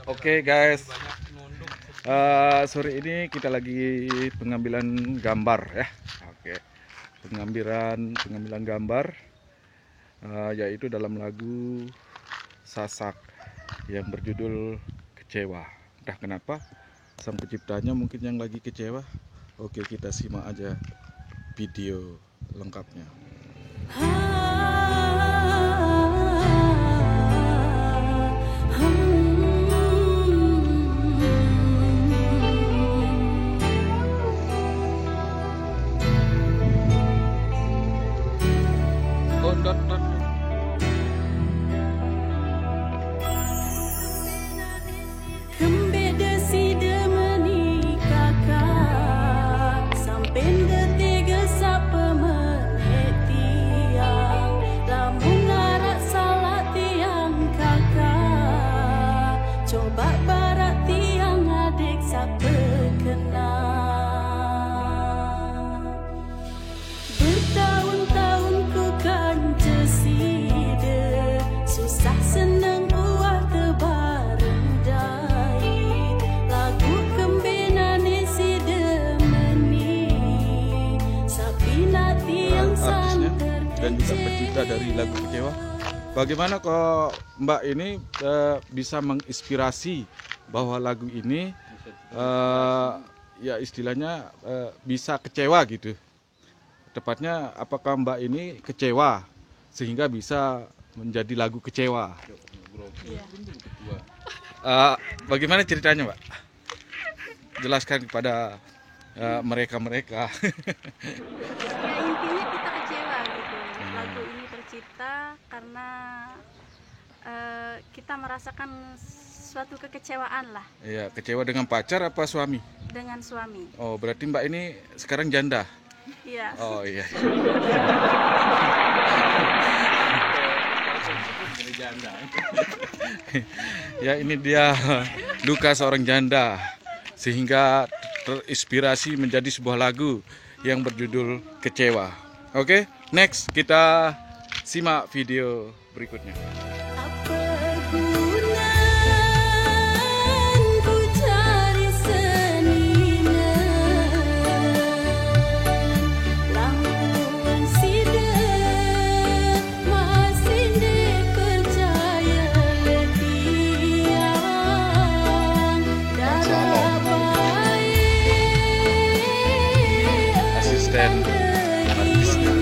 Oke guys, sore ini kita lagi pengambilan gambar ya. Oke, pengambilan gambar, yaitu dalam lagu Sasak yang berjudul Kecewa. Entah kenapa sang penciptanya mungkin yang lagi kecewa. Oke, kita simak aja video lengkapnya. Dan juga pencipta dari lagu Kecewa. Bagaimana kok Mbak ini bisa menginspirasi bahwa lagu ini ya istilahnya bisa kecewa gitu. Tepatnya apakah Mbak ini kecewa sehingga bisa menjadi lagu Kecewa? Bagaimana ceritanya, Mbak? Jelaskan kepada mereka-mereka. Lagu ini tercipta karena kita merasakan suatu kekecewaan lah. Iya, kecewa dengan pacar apa suami? Dengan suami. Oh, berarti Mbak ini sekarang janda? Iya. Oh iya. Ya, ini dia duka seorang janda sehingga terinspirasi menjadi sebuah lagu yang berjudul Kecewa. Oke, next kita simak video berikutnya. Asisten artisnya.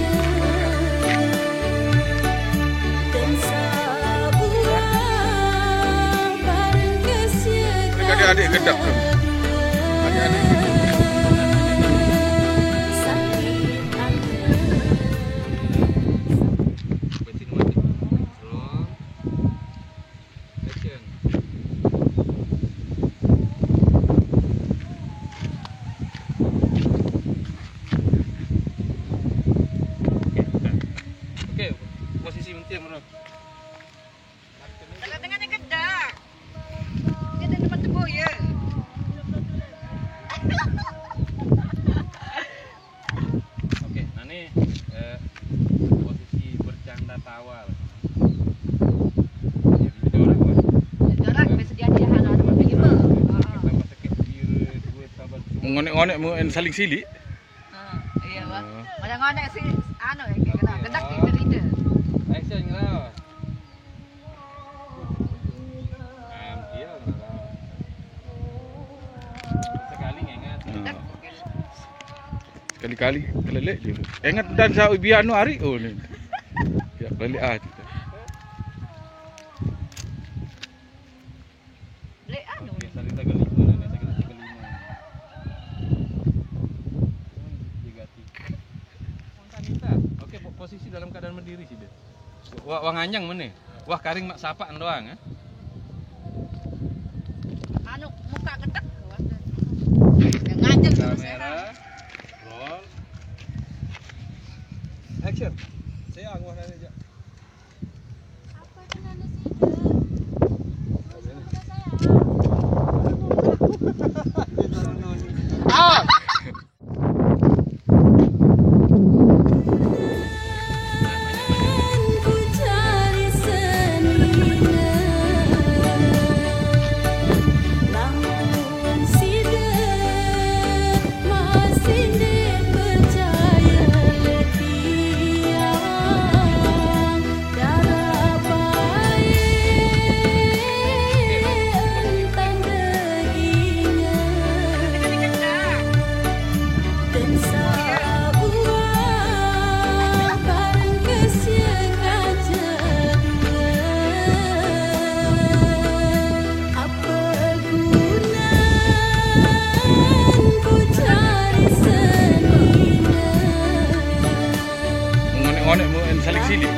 Adik-adik gedap tuh. Adik-adik. Oke, posisi mentir menurut. Tengah-tengahnya gedak. Dia ada depan tebuk ya. Oke, nah ini posisi bercanda tawa. Jorak bos. Jorak bersedia dia hang ada macam lima. Tambah sakit kira duit tambah. Ngonek-ngonek mau saling silih. Iya bang. Ngonek-ngonek sih anu ya kena gedak kita. Action ngelau. Ambil ngelau. Sekali ngengat. Sekali-kali kelelek je. Ingat dan sa biar anu hari oh ni. Ya balik aja. Lek anu. Saling tagal lima, nanti tagal lima. Oke, posisi dalam keadaan berdiri sih, Wah nganyang mana? Wah karing mak sapaan doang, ya? Anu muka gedak. Ngajeng Kamera, roll, action. Saya angwah aja. Apa dengan sih? Ah! Ku cari seni sini.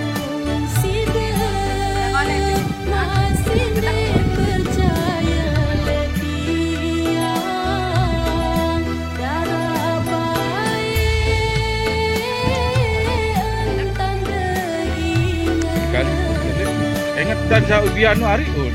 Kan ingat dan sa ubiano ari un.